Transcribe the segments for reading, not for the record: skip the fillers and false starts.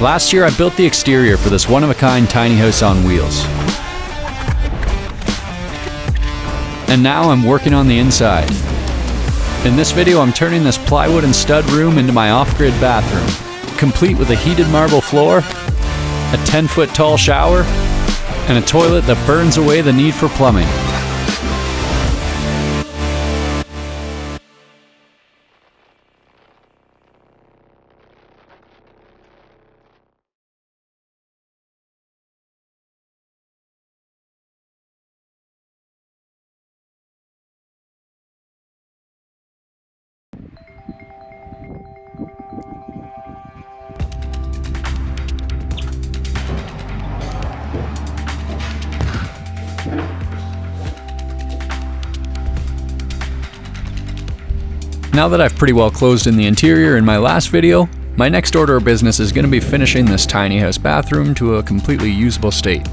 Last year I built the exterior for this one-of-a-kind tiny house on wheels. And now I'm working on the inside. In this video I'm turning this plywood and stud room into my off-grid bathroom, complete with a heated marble floor, a 10-foot tall shower, and a toilet that burns away the need for plumbing. Now that I've pretty well closed in the interior in my last video, my next order of business is going to be finishing this tiny house bathroom to a completely usable state.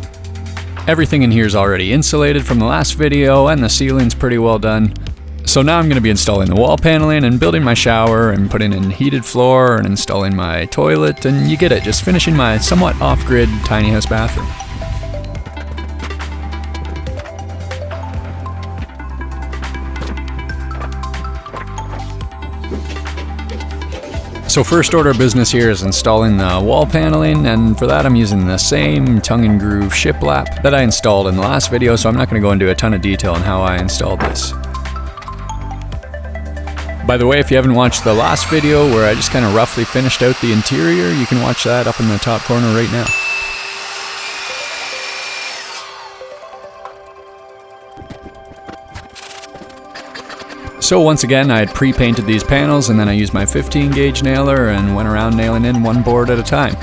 Everything in here is already insulated from the last video and the ceiling's pretty well done. So now I'm going to be installing the wall paneling and building my shower and putting in heated floor and installing my toilet, and you get it, just finishing my somewhat off-grid tiny house bathroom. So first order of business here is installing the wall paneling, and for that I'm using the same tongue and groove shiplap that I installed in the last video, so I'm not going to go into a ton of detail on how I installed this. By the way, if you haven't watched the last video where I just kind of roughly finished out the interior, you can watch that up in the top corner right now. So once again, I had pre-painted these panels, and then I used my 15 gauge nailer and went around nailing in one board at a time.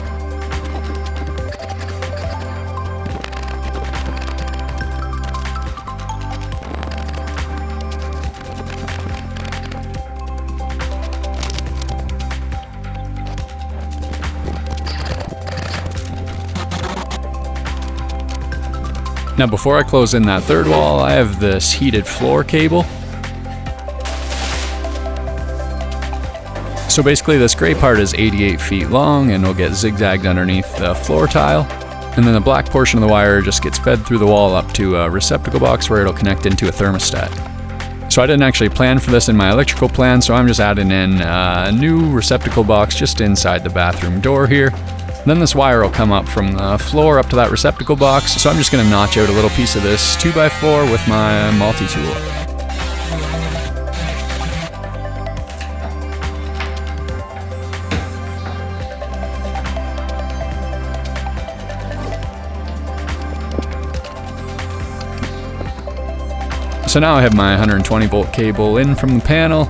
Now before I close in that third wall, I have this heated floor cable. So basically this gray part is 88 feet long and will get zigzagged underneath the floor tile. And then the black portion of the wire just gets fed through the wall up to a receptacle box where it'll connect into a thermostat. So I didn't actually plan for this in my electrical plan, so I'm just adding in a new receptacle box just inside the bathroom door here. Then this wire will come up from the floor up to that receptacle box, so I'm just going to notch out a little piece of this 2x4 with my multi-tool. So now I have my 120 volt cable in from the panel,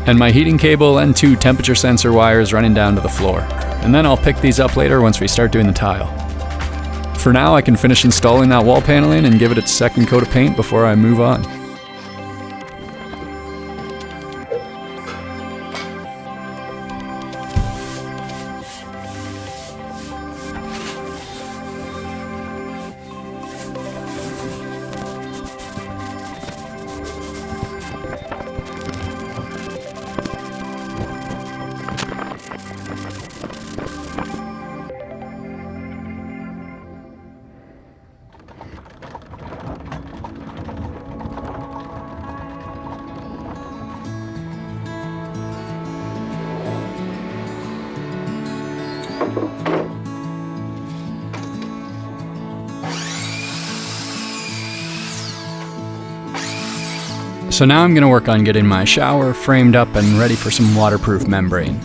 and my heating cable and 2 temperature sensor wires running down to the floor. And then I'll pick these up later once we start doing the tile. For now I can finish installing that wall paneling and give it its second coat of paint before I move on. So now I'm going to work on getting my shower framed up and ready for some waterproof membrane.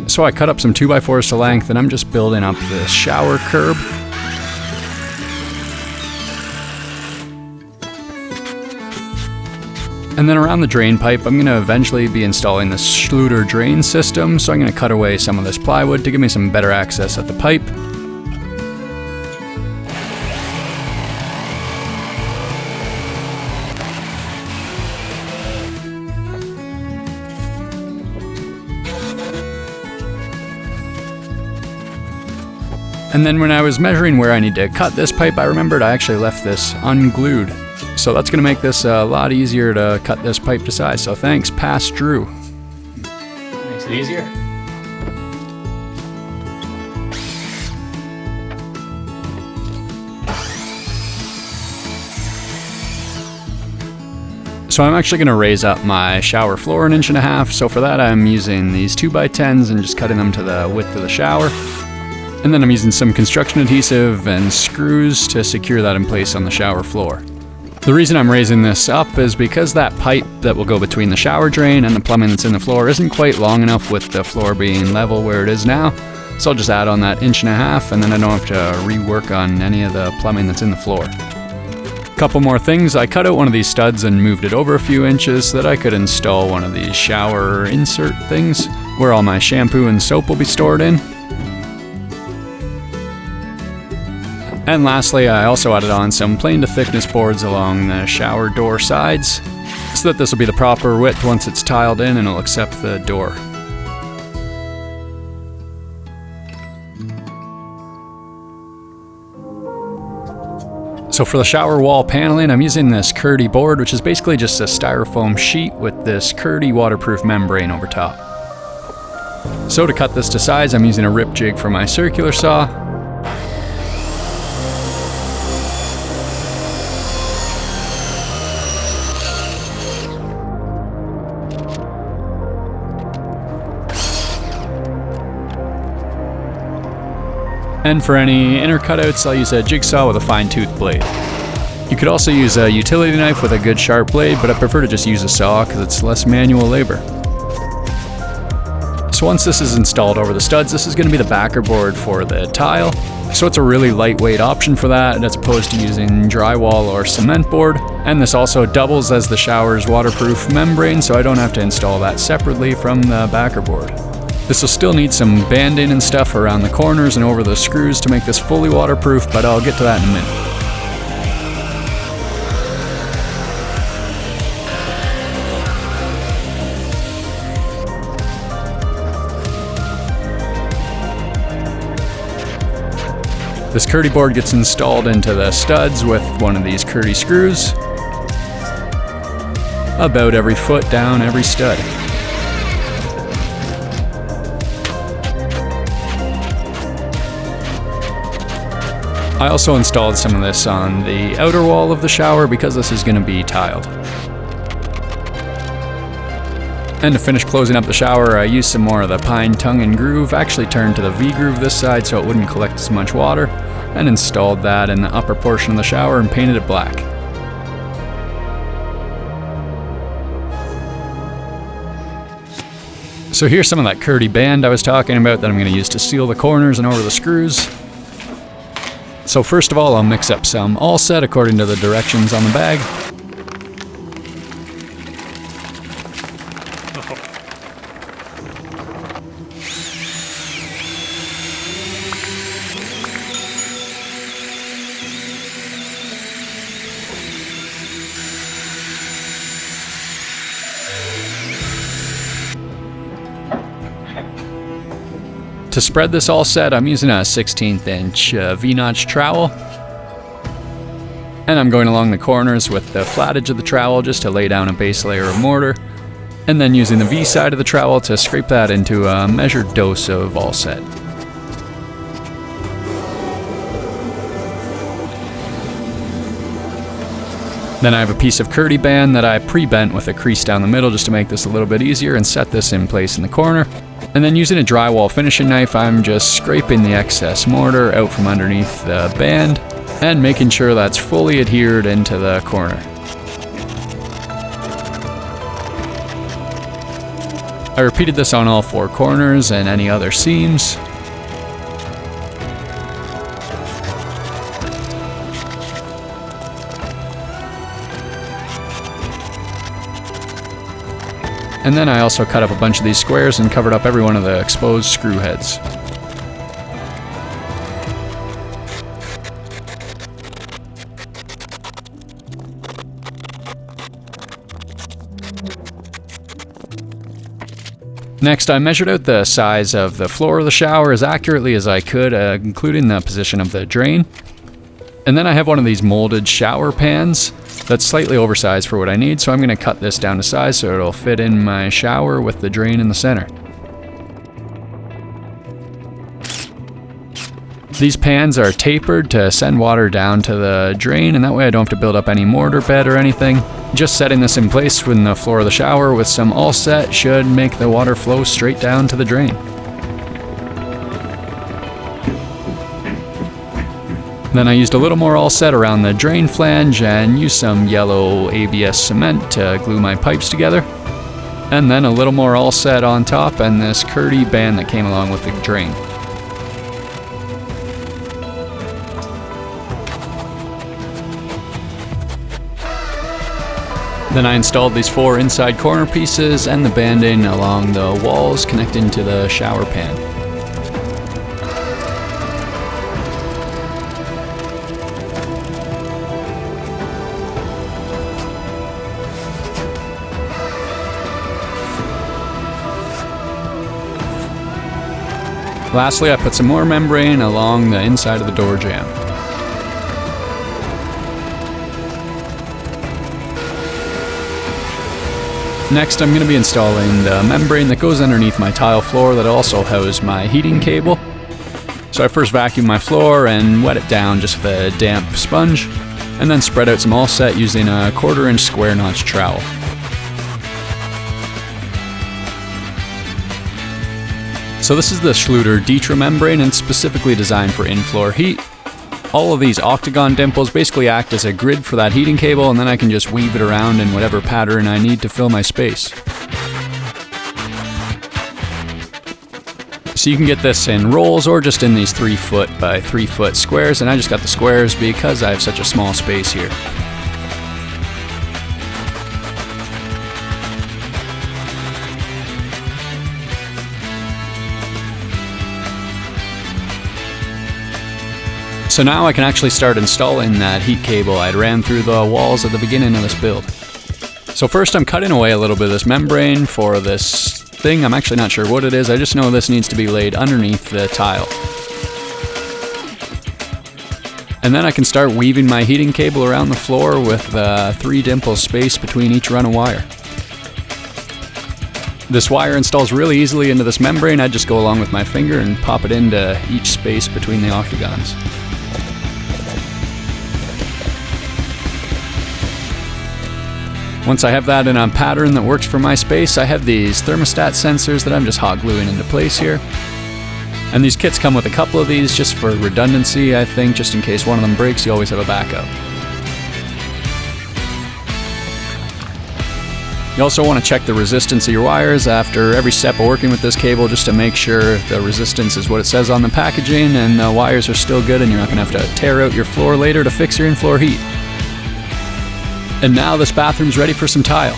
So I cut up some 2x4s to length, and I'm just building up this shower curb. And then around the drain pipe, I'm going to eventually be installing this schluter drain system, so I'm going to cut away some of this plywood to give me some better access at the pipe. And then when I was measuring where I need to cut this pipe, I remembered I actually left this unglued. So that's going to make this a lot easier to cut this pipe to size. So thanks, Past Drew. Makes it easier. So I'm actually going to raise up my shower floor 1.5 inches, so for that I'm using these 2x10s and just cutting them to the width of the shower. And then I'm using some construction adhesive and screws to secure that in place on the shower floor. The reason I'm raising this up is because that pipe that will go between the shower drain and the plumbing that's in the floor isn't quite long enough with the floor being level where it is now. So I'll just add on that 1.5 inches and then I don't have to rework on any of the plumbing that's in the floor. Couple more things, I cut out one of these studs and moved it over a few inches so that I could install one of these shower insert things where all my shampoo and soap will be stored in. And lastly, I also added on some plane to thickness boards along the shower door sides so that this will be the proper width once it's tiled in and it'll accept the door. So for the shower wall paneling, I'm using this Curdy board, which is basically just a styrofoam sheet with this Curdy waterproof membrane over top. So to cut this to size, I'm using a rip jig for my circular saw. And for any inner cutouts, I'll use a jigsaw with a fine-tooth blade. You could also use a utility knife with a good sharp blade, but I prefer to just use a saw because it's less manual labor. So once this is installed over the studs, this is going to be the backer board for the tile. So it's a really lightweight option for that, as opposed to using drywall or cement board. And this also doubles as the shower's waterproof membrane, so I don't have to install that separately from the backer board. This will still need some banding and stuff around the corners and over the screws to make this fully waterproof, but I'll get to that in a minute. This Curdy board gets installed into the studs with one of these Curdy screws, about every foot down every stud. I also installed some of this on the outer wall of the shower because this is going to be tiled. And to finish closing up the shower, I used some more of the pine tongue and groove, actually turned to the V-groove this side so it wouldn't collect as much water, and installed that in the upper portion of the shower and painted it black. So here's some of that Curdy band I was talking about that I'm going to use to seal the corners and over the screws. So first of all, I'll mix up some all set according to the directions on the bag. To spread this all set, I'm using a 1/16 inch V-notch trowel. And I'm going along the corners with the flat edge of the trowel just to lay down a base layer of mortar. And then using the V side of the trowel to scrape that into a measured dose of all set. Then I have a piece of Curdy band that I pre-bent with a crease down the middle just to make this a little bit easier and set this in place in the corner. And then using a drywall finishing knife, I'm just scraping the excess mortar out from underneath the band and making sure that's fully adhered into the corner. I repeated this on all 4 corners and any other seams. And then I also cut up a bunch of these squares and covered up every one of the exposed screw heads. Next, I measured out the size of the floor of the shower as accurately as I could, including the position of the drain. And then I have one of these molded shower pans that's slightly oversized for what I need, so I'm going to cut this down to size so it'll fit in my shower with the drain in the center. These pans are tapered to send water down to the drain, and that way I don't have to build up any mortar bed or anything. Just setting this in place in the floor of the shower with some all set should make the water flow straight down to the drain. Then I used a little more all set around the drain flange and used some yellow ABS cement to glue my pipes together. And then a little more all set on top and this Curdy band that came along with the drain. Then I installed these 4 inside corner pieces and the banding along the walls connecting to the shower pan. Lastly, I put some more membrane along the inside of the door jamb. Next, I'm going to be installing the membrane that goes underneath my tile floor that also houses my heating cable. So I first vacuum my floor and wet it down just with a damp sponge, and then spread out some all set using a 1/4 inch square notch trowel. So this is the Schluter ditra membrane and specifically designed for in-floor heat. All of these octagon dimples basically act as a grid for that heating cable, and then I can just weave it around in whatever pattern I need to fill my space. So you can get this in rolls or just in these 3 foot by 3 foot squares, and I just got the squares because I have such a small space here. So now I can actually start installing that heat cable I'd ran through the walls at the beginning of this build. So first I'm cutting away a little bit of this membrane for this thing. I'm actually not sure what it is, I just know this needs to be laid underneath the tile. And then I can start weaving my heating cable around the floor with 3 dimples space between each run of wire. This wire installs really easily into this membrane. I just go along with my finger and pop it into each space between the octagons. Once I have that in a pattern that works for my space, I have these thermostat sensors that I'm just hot gluing into place here. And these kits come with a couple of these just for redundancy, I think, just in case one of them breaks, you always have a backup. You also want to check the resistance of your wires after every step of working with this cable just to make sure the resistance is what it says on the packaging and the wires are still good and you're not going to have to tear out your floor later to fix your in-floor heat. And now this bathroom's ready for some tile.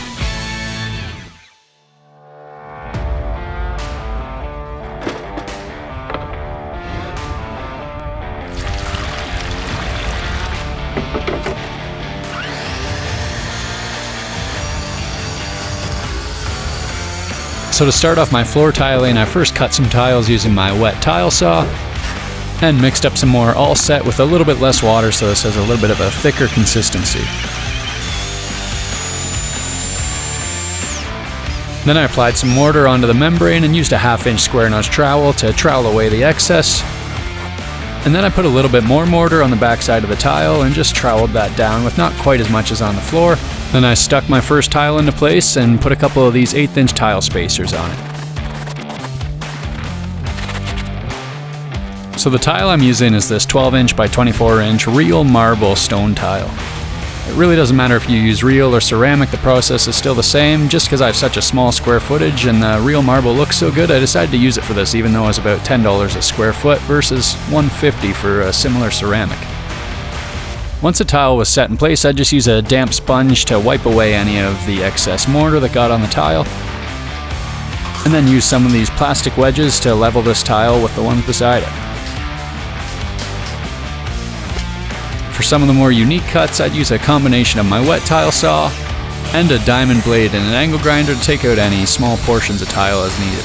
So to start off my floor tiling, I first cut some tiles using my wet tile saw and mixed up some more all set with a little bit less water so this has a little bit of a thicker consistency. Then I applied some mortar onto the membrane and used a 1/2 inch square notch trowel to trowel away the excess. And then I put a little bit more mortar on the back side of the tile and just troweled that down with not quite as much as on the floor. Then I stuck my first tile into place and put a couple of these 1/8 inch tile spacers on it. So the tile I'm using is this 12 inch by 24 inch real marble stone tile. It really doesn't matter if you use real or ceramic, the process is still the same. Just because I have such a small square footage and the real marble looks so good, I decided to use it for this even though it was about $10 a square foot versus $150 for a similar ceramic. Once the tile was set in place, I'd just use a damp sponge to wipe away any of the excess mortar that got on the tile. And then use some of these plastic wedges to level this tile with the ones beside it. For some of the more unique cuts, I'd use a combination of my wet tile saw and a diamond blade and an angle grinder to take out any small portions of tile as needed.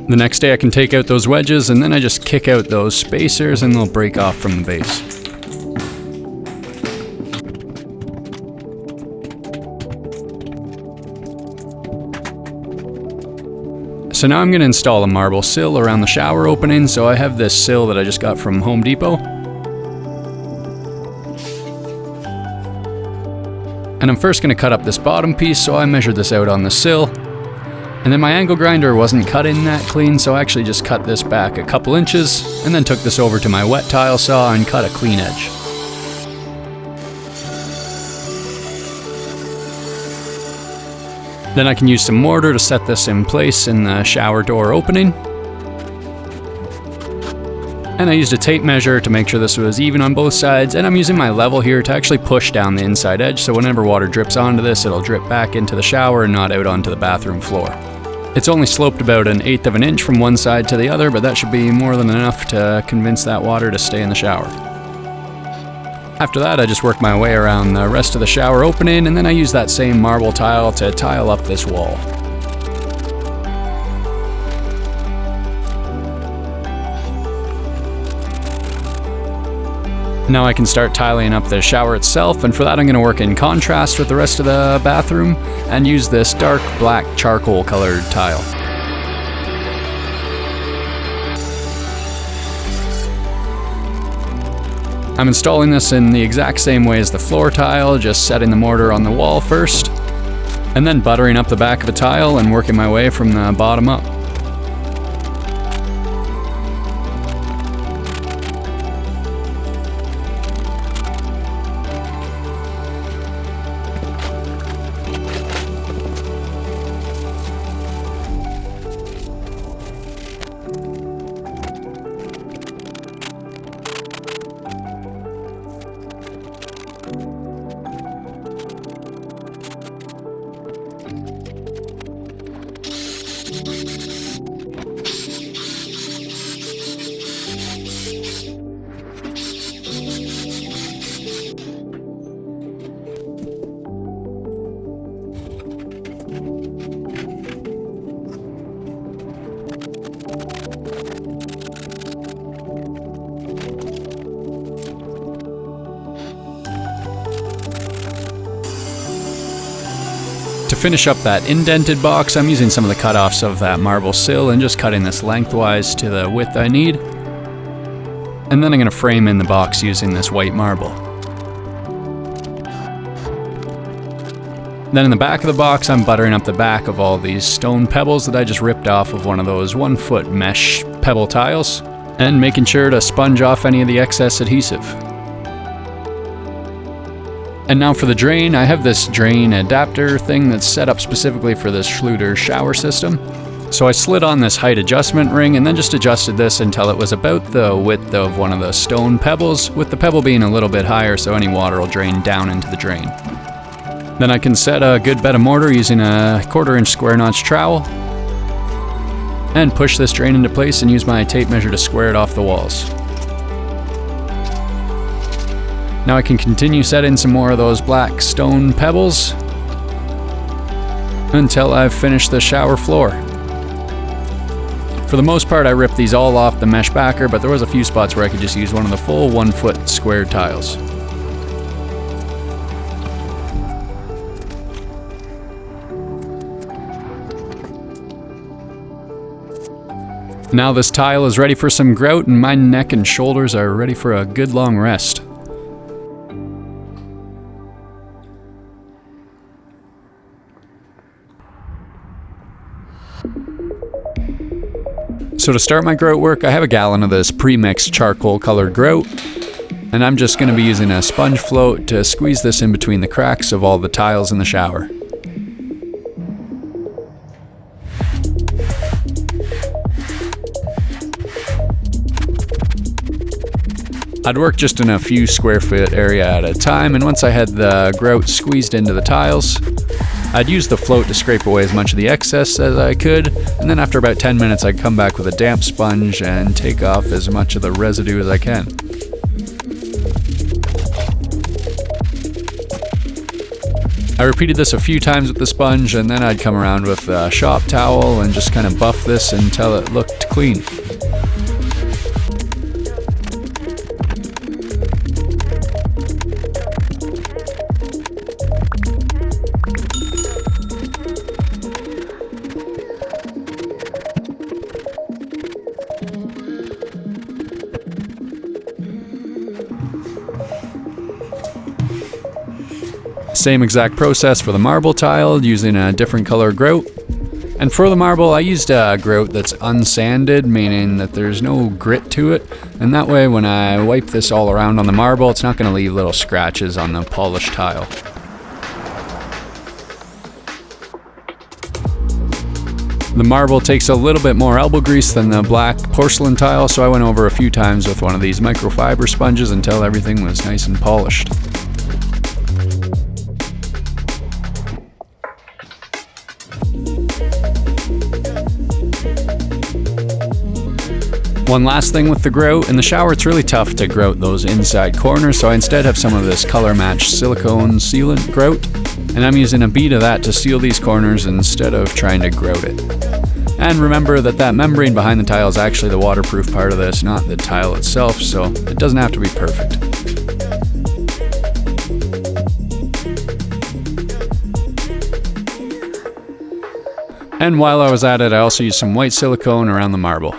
The next day I can take out those wedges and then I just kick out those spacers and they'll break off from the base. So now I'm going to install a marble sill around the shower opening. So I have this sill that I just got from Home Depot. And I'm first going to cut up this bottom piece, so I measured this out on the sill. And then my angle grinder wasn't cutting that clean, so I actually just cut this back a couple inches, and then took this over to my wet tile saw and cut a clean edge. Then I can use some mortar to set this in place in the shower door opening. And I used a tape measure to make sure this was even on both sides, and I'm using my level here to actually push down the inside edge, so whenever water drips onto this, it'll drip back into the shower and not out onto the bathroom floor. It's only sloped about 1/8 of an inch from one side to the other, but that should be more than enough to convince that water to stay in the shower. After that, I just work my way around the rest of the shower opening, and then I use that same marble tile to tile up this wall. Now I can start tiling up the shower itself, and for that I'm going to work in contrast with the rest of the bathroom and use this dark black charcoal colored tile. I'm installing this in the exact same way as the floor tile, just setting the mortar on the wall first, and then buttering up the back of the tile and working my way from the bottom up. To finish up that indented box, I'm using some of the cutoffs of that marble sill and just cutting this lengthwise to the width I need. And then I'm going to frame in the box using this white marble. Then in the back of the box, I'm buttering up the back of all these stone pebbles that I just ripped off of one of those 1-foot mesh pebble tiles, and making sure to sponge off any of the excess adhesive. And now for the drain, I have this drain adapter thing that's set up specifically for this schluter shower system. So I slid on this height adjustment ring and then just adjusted this until it was about the width of one of the stone pebbles, with the pebble being a little bit higher so any water will drain down into the drain. Then I can set a good bed of mortar using a 1/4 inch square notch trowel and push this drain into place and use my tape measure to square it off the walls. Now I can continue setting some more of those black stone pebbles until I've finished the shower floor. For the most part, I ripped these all off the mesh backer, but there was a few spots where I could just use one of the full 1-foot square tiles. Now this tile is ready for some grout, and my neck and shoulders are ready for a good long rest. So to start my grout work, I have a gallon of this pre-mixed charcoal colored grout, and I'm just going to be using a sponge float to squeeze this in between the cracks of all the tiles in the shower. I'd work just in a few square foot area at a time, and once I had the grout squeezed into the tiles, I'd use the float to scrape away as much of the excess as I could, and then after about 10 minutes I'd come back with a damp sponge and take off as much of the residue as I can. I repeated this a few times with the sponge, and then I'd come around with a shop towel and just kind of buff this until it looked clean. Same exact process for the marble tile, using a different color grout. And for the marble, I used a grout that's unsanded, meaning that there's no grit to it. And that way, when I wipe this all around on the marble, it's not going to leave little scratches on the polished tile. The marble takes a little bit more elbow grease than the black porcelain tile, so I went over a few times with one of these microfiber sponges until everything was nice and polished. One last thing with the grout, in the shower it's really tough to grout those inside corners, so I instead have some of this color matched silicone sealant grout, and I'm using a bead of that to seal these corners instead of trying to grout it. And remember that membrane behind the tile is actually the waterproof part of this, not the tile itself, so it doesn't have to be perfect. And while I was at it, I also used some white silicone around the marble.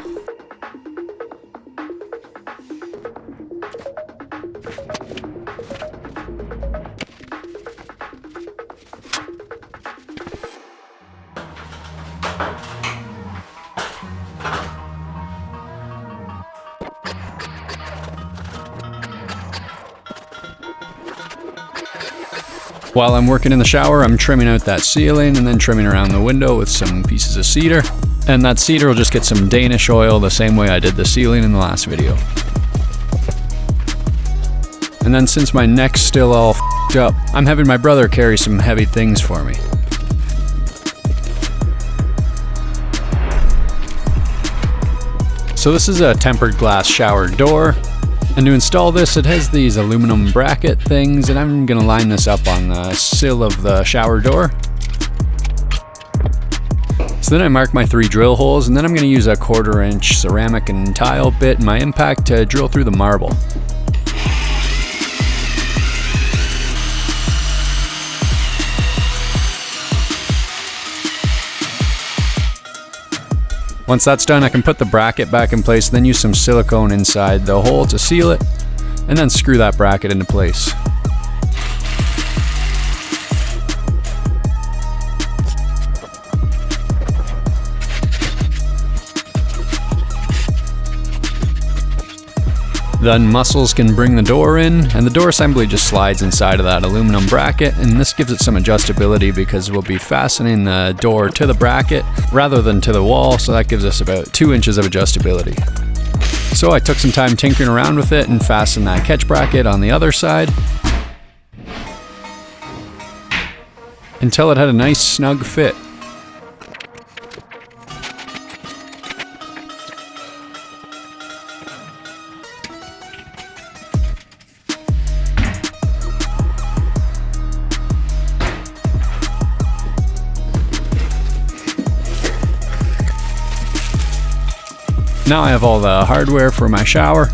While I'm working in the shower, I'm trimming out that ceiling and then trimming around the window with some pieces of cedar. And that cedar will just get some Danish oil the same way I did the ceiling in the last video. And then since my neck's still all f***ed up, I'm having my brother carry some heavy things for me. So this is a tempered glass shower door. And to install this, it has these aluminum bracket things, and I'm going to line this up on the sill of the shower door. So then I mark my 3 drill holes, and then I'm going to use a 1/4 inch ceramic and tile bit in my impact to drill through the marble. Once that's done, I can put the bracket back in place, then use some silicone inside the hole to seal it, and then screw that bracket into place. Then muscles can bring the door in, and the door assembly just slides inside of that aluminum bracket, and this gives it some adjustability because we'll be fastening the door to the bracket rather than to the wall, so that gives us about 2 inches of adjustability. So I took some time tinkering around with it and fastened that catch bracket on the other side until it had a nice snug fit. Now I have all the hardware for my shower,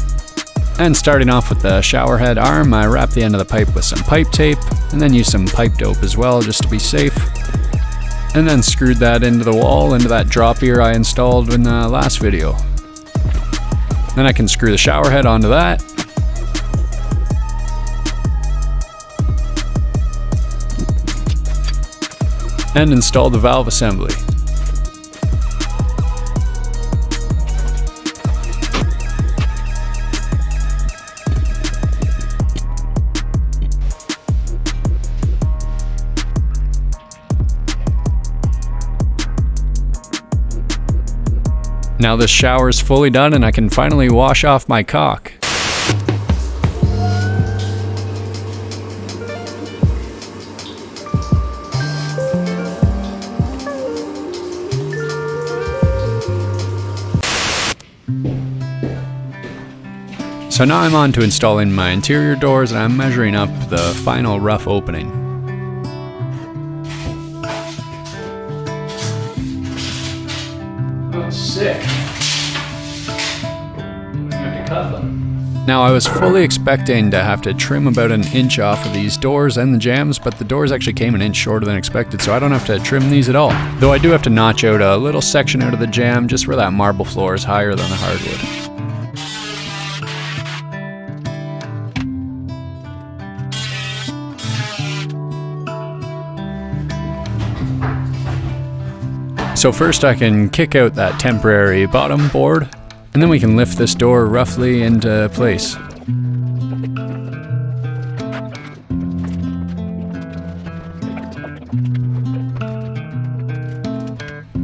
and starting off with the shower head arm, I wrap the end of the pipe with some pipe tape, and then use some pipe dope as well just to be safe, and then screwed that into the wall, into that drop ear I installed in the last video. Then I can screw the shower head onto that, and install the valve assembly. Now this shower is fully done and I can finally wash off my caulk. So now I'm on to installing my interior doors, and I'm measuring up the final rough opening. Oh, sick. I have to cut them. Now I was fully expecting to have to trim about an inch off of these doors and the jambs, but the doors actually came an inch shorter than expected, so I don't have to trim these at all. Though I do have to notch out a little section out of the jamb just where that marble floor is higher than the hardwood. So first I can kick out that temporary bottom board, and then we can lift this door roughly into place.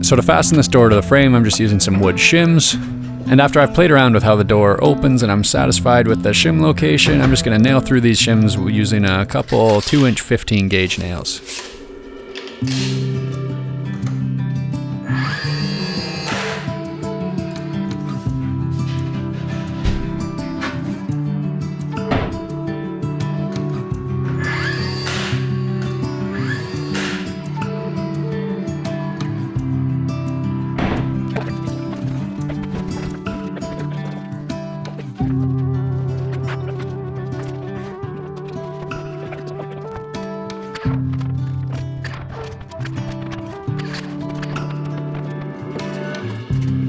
So to fasten this door to the frame, I'm just using some wood shims. And after I've played around with how the door opens and I'm satisfied with the shim location, I'm just going to nail through these shims using a couple 2-inch 15 gauge nails.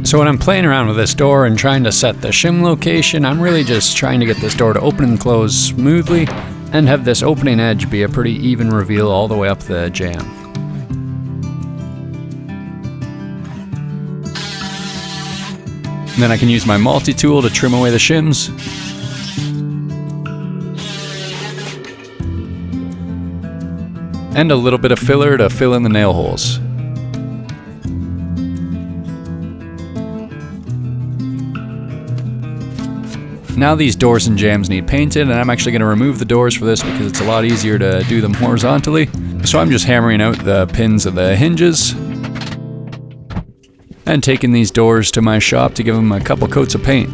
So when I'm playing around with this door and trying to set the shim location, I'm really just trying to get this door to open and close smoothly and have this opening edge be a pretty even reveal all the way up the jamb. And then I can use my multi-tool to trim away the shims. And a little bit of filler to fill in the nail holes. Now these doors and jambs need painted, and I'm actually going to remove the doors for this because it's a lot easier to do them horizontally. So I'm just hammering out the pins of the hinges and taking these doors to my shop to give them a couple coats of paint.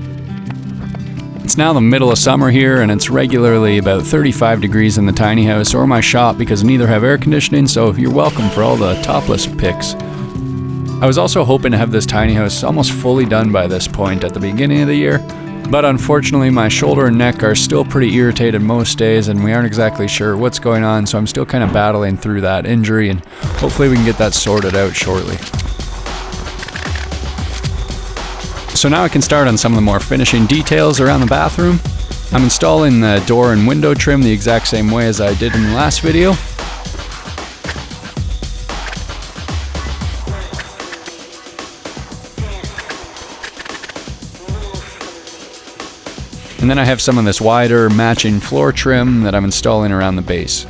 It's now the middle of summer here, and it's regularly about 35 degrees in the tiny house or my shop because neither have air conditioning, so you're welcome for all the topless pics. I was also hoping to have this tiny house almost fully done by this point at the beginning of the year, but unfortunately my shoulder and neck are still pretty irritated most days and we aren't exactly sure what's going on, so I'm still kind of battling through that injury and hopefully we can get that sorted out shortly. So now I can start on some of the more finishing details around the bathroom. I'm installing the door and window trim the exact same way as I did in the last video. And then I have some of this wider matching floor trim that I'm installing around the base.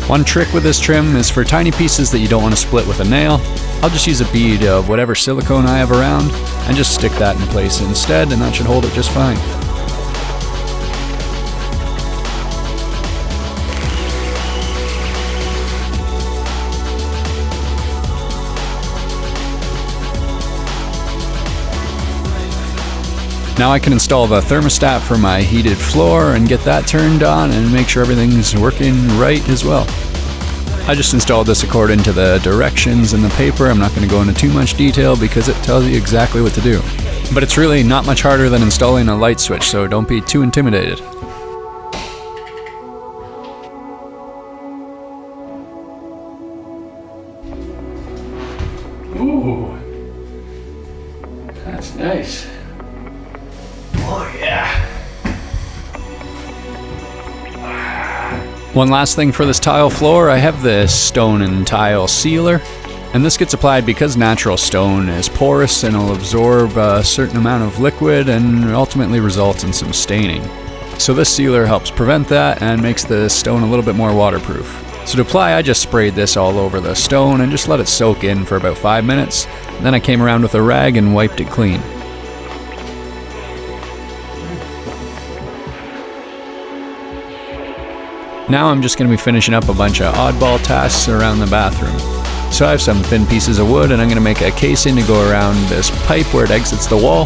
One trick with this trim is for tiny pieces that you don't want to split with a nail, I'll just use a bead of whatever silicone I have around and just stick that in place instead, and that should hold it just fine. Now I can install the thermostat for my heated floor and get that turned on and make sure everything's working right as well. I just installed this according to the directions in the paper. I'm not going to go into too much detail because it tells you exactly what to do. But it's really not much harder than installing a light switch, so don't be too intimidated. Ooh, that's nice. Oh yeah. One last thing for this tile floor, I have this stone and tile sealer, and this gets applied because natural stone is porous and will absorb a certain amount of liquid and ultimately results in some staining. So this sealer helps prevent that and makes the stone a little bit more waterproof. So to apply, I just sprayed this all over the stone and just let it soak in for about 5 minutes. Then I came around with a rag and wiped it clean. Now I'm just going to be finishing up a bunch of oddball tasks around the bathroom. So I have some thin pieces of wood and I'm going to make a casing to go around this pipe where it exits the wall.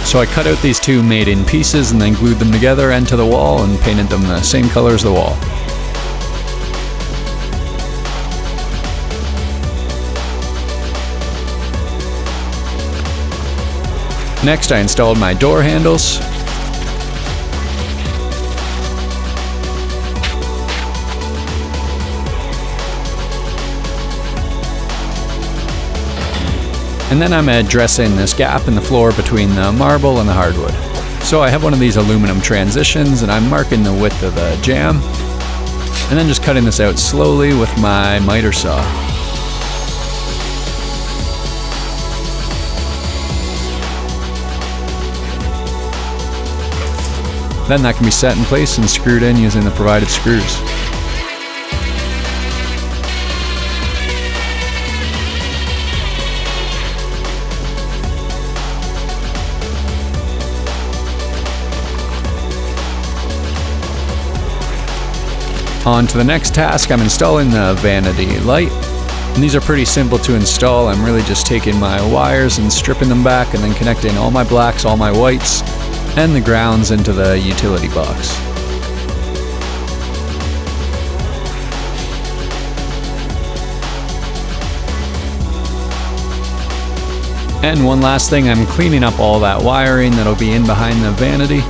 So I cut out these two made-in pieces and then glued them together and to the wall and painted them the same color as the wall. Next, I installed my door handles. And then I'm addressing this gap in the floor between the marble and the hardwood. So I have one of these aluminum transitions and I'm marking the width of the jamb, and then just cutting this out slowly with my miter saw. Then that can be set in place and screwed in using the provided screws. On to the next task, I'm installing the Vanity light. And these are pretty simple to install. I'm really just taking my wires and stripping them back and then connecting all my blacks, all my whites, and the grounds into the utility box. And one last thing, I'm cleaning up all that wiring that'll be in behind the Vanity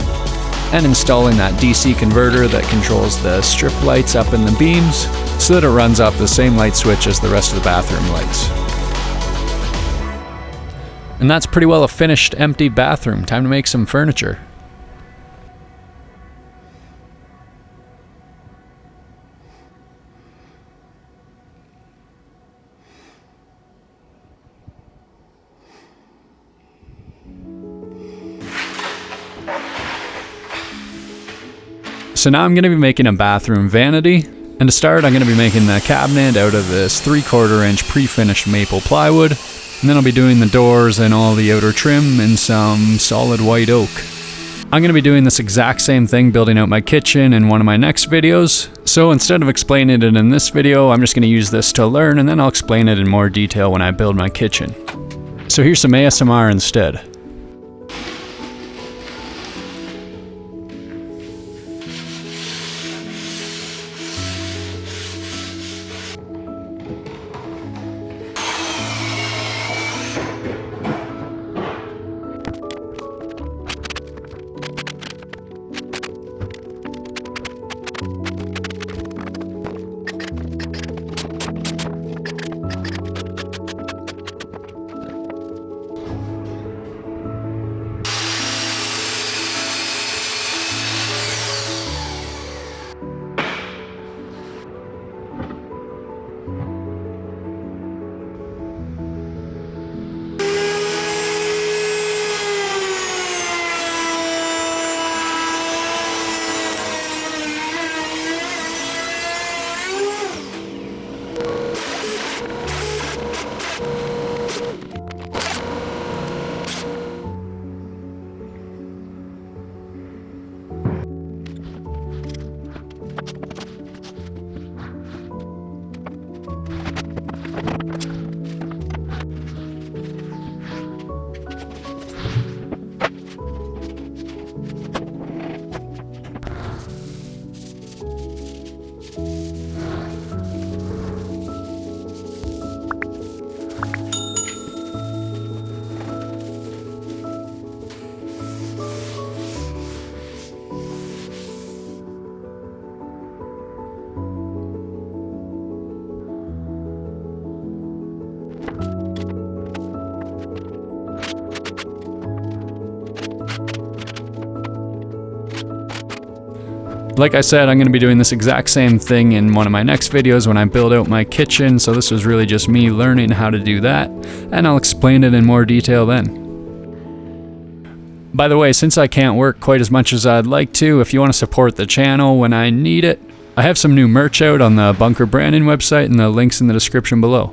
and installing that DC converter that controls the strip lights up in the beams so that it runs off the same light switch as the rest of the bathroom lights. And that's pretty well a finished, emptied bathroom. Time to make some furniture. So now I'm going to be making a bathroom vanity, and to start I'm going to be making the cabinet out of this 3/4 inch pre-finished maple plywood, and then I'll be doing the doors and all the outer trim in some solid white oak. I'm going to be doing this exact same thing building out my kitchen in one of my next videos, so instead of explaining it in this video, I'm just going to use this to learn, and then I'll explain it in more detail when I build my kitchen. So here's some ASMR instead. Like I said, I'm going to be doing this exact same thing in one of my next videos when I build out my kitchen, so this was really just me learning how to do that, and I'll explain it in more detail then. By the way, since I can't work quite as much as I'd like to, if you want to support the channel when I need it, I have some new merch out on the Bunker Branding website, and the link's in the description below.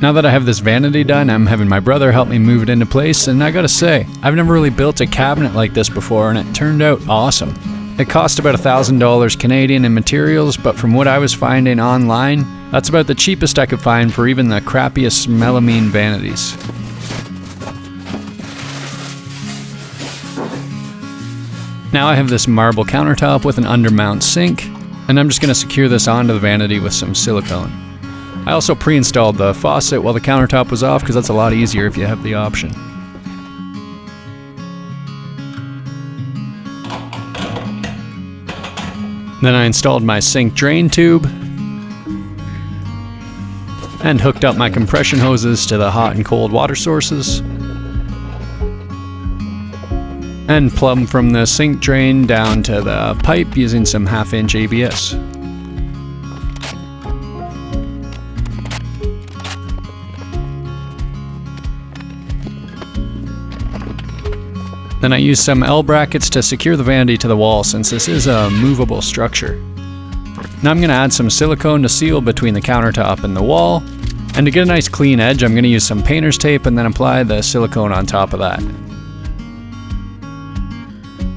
Now that I have this vanity done, I'm having my brother help me move it into place, and I gotta say, I've never really built a cabinet like this before, and it turned out awesome. It cost about $1,000 Canadian in materials, but from what I was finding online, that's about the cheapest I could find for even the crappiest melamine vanities. Now I have this marble countertop with an undermount sink, and I'm just going to secure this onto the vanity with some silicone. I also pre-installed the faucet while the countertop was off because that's a lot easier if you have the option. Then I installed my sink drain tube and hooked up my compression hoses to the hot and cold water sources and plumbed from the sink drain down to the pipe using some 1/2-inch ABS. Then I used some L brackets to secure the vanity to the wall since this is a movable structure. Now I'm going to add some silicone to seal between the countertop and the wall, and to get a nice clean edge I'm going to use some painter's tape and then apply the silicone on top of that.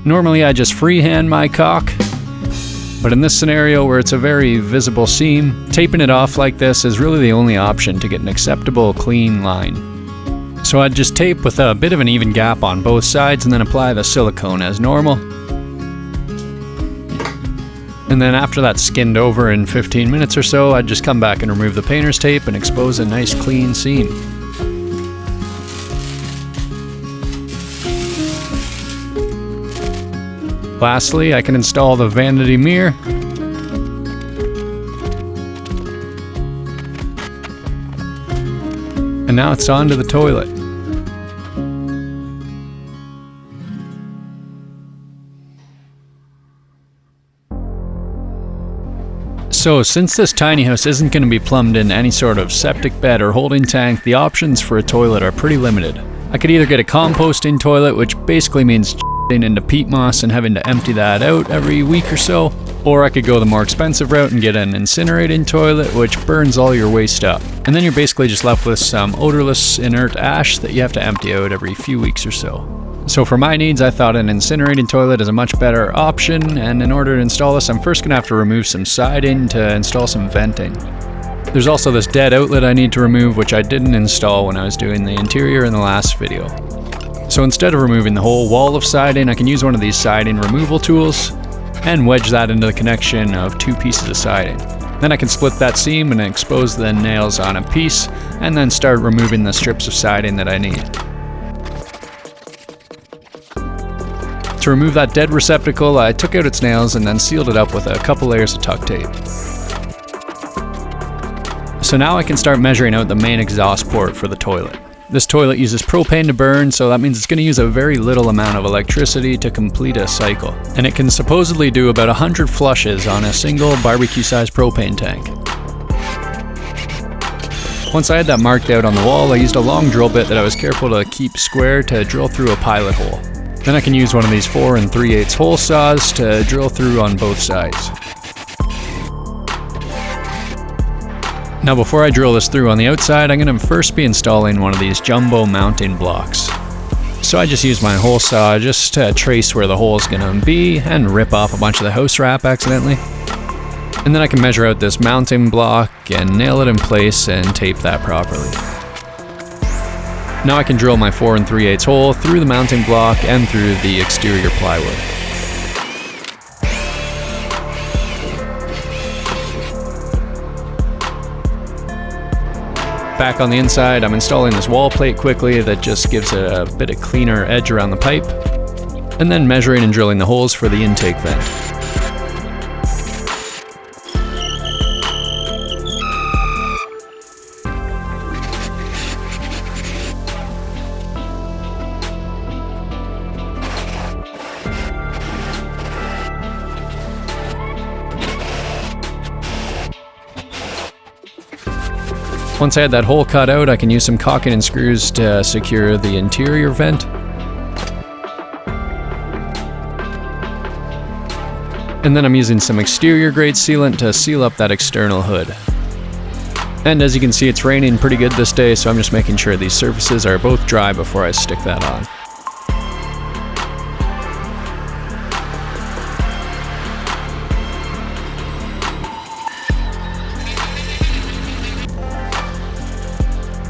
Normally I just freehand my caulk, but in this scenario where it's a very visible seam, taping it off like this is really the only option to get an acceptable clean line. So I'd just tape with a bit of an even gap on both sides and then apply the silicone as normal. And then after that's skinned over in 15 minutes or so, I'd just come back and remove the painter's tape and expose a nice clean seam. Lastly, I can install the vanity mirror. And now it's on to the toilet. So since this tiny house isn't going to be plumbed in any sort of septic bed or holding tank, the options for a toilet are pretty limited. I could either get a composting toilet, which basically means into peat moss and having to empty that out every week or so, or I could go the more expensive route and get an incinerating toilet, which burns all your waste up. And then you're basically just left with some odorless, inert ash that you have to empty out every few weeks or so. So for my needs, I thought an incinerating toilet is a much better option, and in order to install this, I'm first going to have to remove some siding to install some venting. There's also this dead outlet I need to remove, which I didn't install when I was doing the interior in the last video. So instead of removing the whole wall of siding, I can use one of these siding removal tools and wedge that into the connection of 2 pieces of siding. Then I can split that seam and expose the nails on a piece, and then start removing the strips of siding that I need. To remove that dead receptacle, I took out its nails and then sealed it up with a couple layers of tuck tape. So now I can start measuring out the main exhaust port for the toilet. This toilet uses propane to burn, so that means it's going to use a very little amount of electricity to complete a cycle. And it can supposedly do about 100 flushes on a single barbecue-sized propane tank. Once I had that marked out on the wall, I used a long drill bit that I was careful to keep square to drill through a pilot hole. Then I can use one of these 4 3/8 hole saws to drill through on both sides. Now before I drill this through on the outside, I'm going to first be installing one of these jumbo mounting blocks. So I just use my hole saw just to trace where the hole is going to be and rip off a bunch of the house wrap accidentally. And then I can measure out this mounting block and nail it in place and tape that properly. Now I can drill my 4 3/8 hole through the mounting block and through the exterior plywood. Back on the inside, I'm installing this wall plate quickly that just gives it a bit of cleaner edge around the pipe, and then measuring and drilling the holes for the intake vent. Once I had that hole cut out, I can use some caulking and screws to secure the interior vent. And then I'm using some exterior grade sealant to seal up that external hood. And as you can see, it's raining pretty good this day, so I'm just making sure these surfaces are both dry before I stick that on.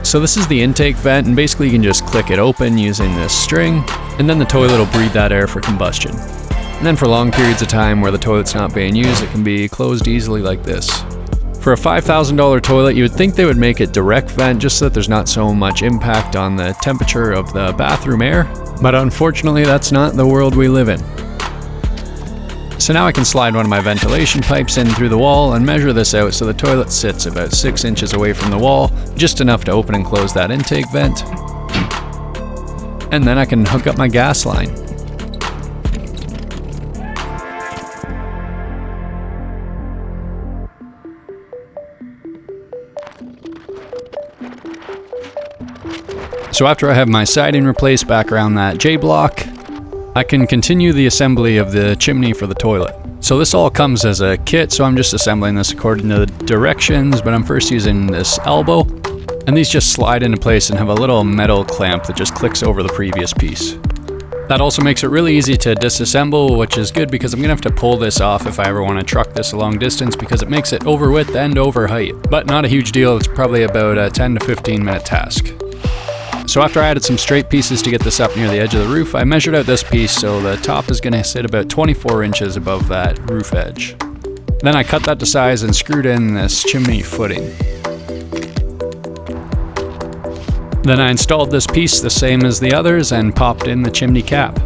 So this is the intake vent, and basically you can just click it open using this string, and then the toilet will breathe that air for combustion. And then for long periods of time where the toilet's not being used, it can be closed easily like this. For a $5,000 toilet, you would think they would make it direct vent just so that there's not so much impact on the temperature of the bathroom air, but unfortunately that's not the world we live in. So now I can slide one of my ventilation pipes in through the wall and measure this out so the toilet sits about 6 inches away from the wall, just enough to open and close that intake vent. And then I can hook up my gas line. So after I have my siding replaced back around that J-block, I can continue the assembly of the chimney for the toilet. So this all comes as a kit, so I'm just assembling this according to the directions, but I'm first using this elbow, and these just slide into place and have a little metal clamp that just clicks over the previous piece. That also makes it really easy to disassemble, which is good because I'm gonna have to pull this off if I ever want to truck this a long distance because it makes it over width and over height. But not a huge deal, it's probably about a 10 to 15 minute task. So after I added some straight pieces to get this up near the edge of the roof, I measured out this piece so the top is going to sit about 24 inches above that roof edge. Then I cut that to size and screwed in this chimney footing. Then I installed this piece the same as the others and popped in the chimney cap.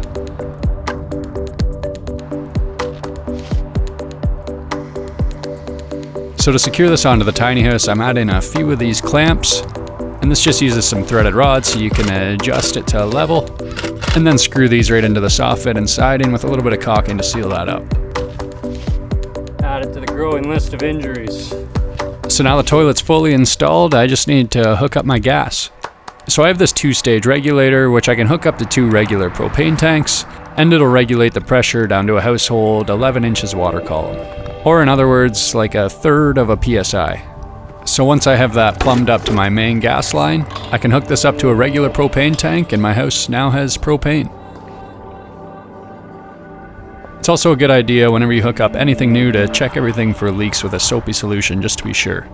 So to secure this onto the tiny house, I'm adding a few of these clamps. And this just uses some threaded rods so you can adjust it to level, and then screw these right into the soffit and siding with a little bit of caulking to seal that up. Added to the growing list of injuries. So now the toilet's fully installed, I just need to hook up my gas. So I have this 2-stage regulator, which I can hook up to 2 regular propane tanks, and it'll regulate the pressure down to a household 11 inches water column. Or in other words, like a third of a PSI. So once I have that plumbed up to my main gas line, I can hook this up to a regular propane tank and my house now has propane. It's also a good idea whenever you hook up anything new to check everything for leaks with a soapy solution just to be sure.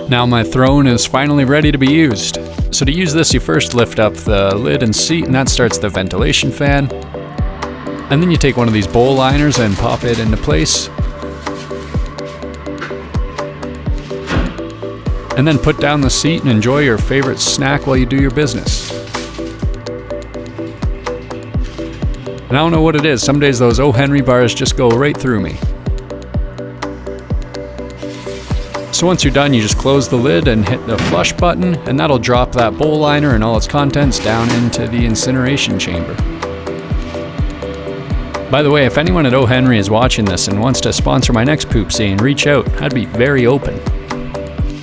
Now my throne is finally ready to be used. So to use this, you first lift up the lid and seat, and that starts the ventilation fan. And then you take one of these bowl liners and pop it into place. And then put down the seat and enjoy your favorite snack while you do your business. And I don't know what it is, some days those O. Henry bars just go right through me. So once you're done, you just close the lid and hit the flush button, and that'll drop that bowl liner and all its contents down into the incineration chamber. By the way, if anyone at O. Henry is watching this and wants to sponsor my next poop scene, reach out. I'd be very open.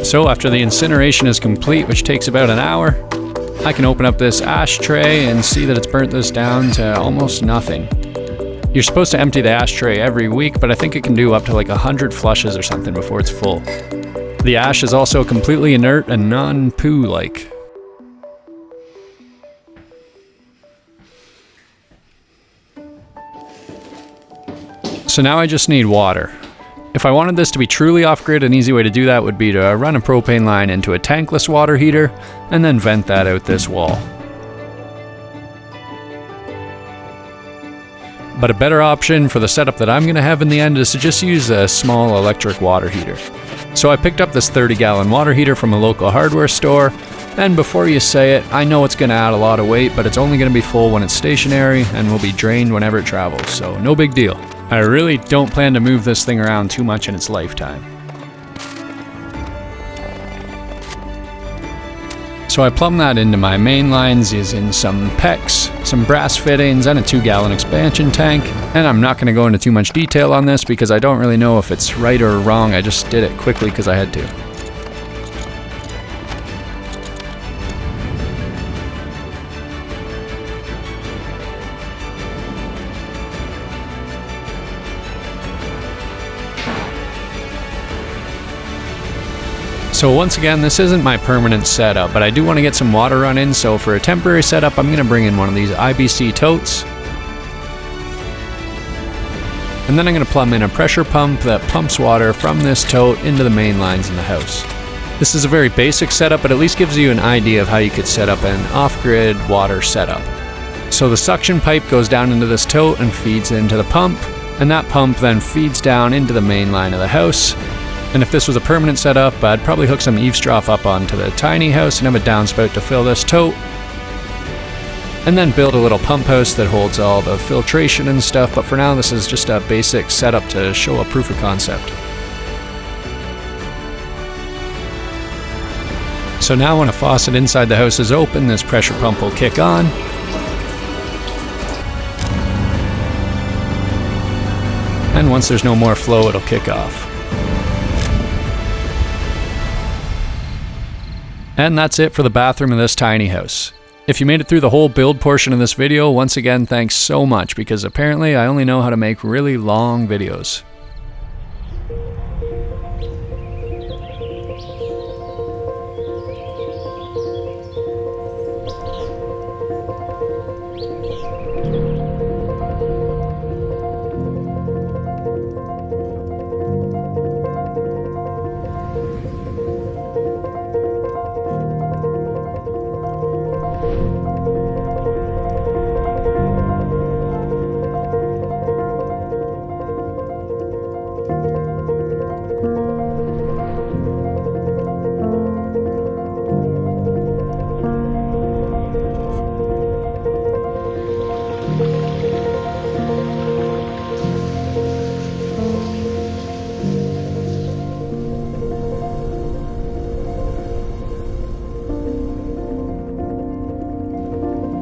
So after the incineration is complete, which takes about an hour, I can open up this ashtray and see that it's burnt this down to almost nothing. You're supposed to empty the ashtray every week, but I think it can do up to like 100 flushes or something before it's full. The ash is also completely inert and non-poo-like. So now I just need water. If I wanted this to be truly off-grid, an easy way to do that would be to run a propane line into a tankless water heater and then vent that out this wall. But a better option for the setup that I'm going to have in the end is to just use a small electric water heater. So I picked up this 30-gallon water heater from a local hardware store, and before you say it, I know it's going to add a lot of weight, but it's only going to be full when it's stationary and will be drained whenever it travels, so no big deal. I really don't plan to move this thing around too much in its lifetime. So I plumb that into my main lines using some PEX, some brass fittings, and a 2-gallon expansion tank. And I'm not going to go into too much detail on this because I don't really know if it's right or wrong. I just did it quickly because I had to. So once again, this isn't my permanent setup, but I do want to get some water running, so for a temporary setup, I'm going to bring in one of these IBC totes. And then I'm going to plumb in a pressure pump that pumps water from this tote into the main lines in the house. This is a very basic setup, but at least gives you an idea of how you could set up an off-grid water setup. So the suction pipe goes down into this tote and feeds into the pump, and that pump then feeds down into the main line of the house. And if this was a permanent setup, I'd probably hook some eaves trough up onto the tiny house and have a downspout to fill this tote. And then build a little pump house that holds all the filtration and stuff, but for now this is just a basic setup to show a proof of concept. So now when a faucet inside the house is open, this pressure pump will kick on. And once there's no more flow, it'll kick off. And that's it for the bathroom of this tiny house. If you made it through the whole build portion of this video, once again, thanks so much, because apparently I only know how to make really long videos.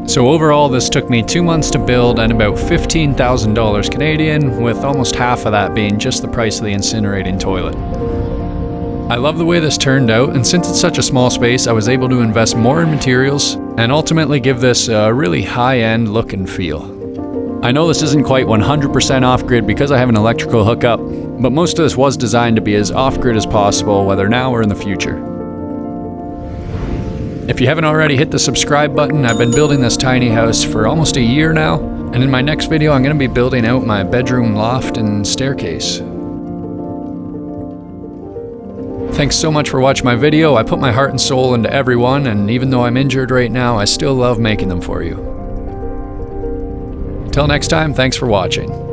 So overall, this took me 2 months to build and about $15,000 Canadian, with almost half of that being just the price of the incinerating toilet. I love the way this turned out, and since it's such a small space, I was able to invest more in materials and ultimately give this a really high-end look and feel. I know this isn't quite 100% off-grid because I have an electrical hookup, but most of this was designed to be as off-grid as possible, whether now or in the future. If you haven't already, hit the subscribe button. I've been building this tiny house for almost a year now, and in my next video I'm going to be building out my bedroom loft and staircase. Thanks so much for watching my video. I put my heart and soul into every one, and even though I'm injured right now, I still love making them for you. Till next time, thanks for watching.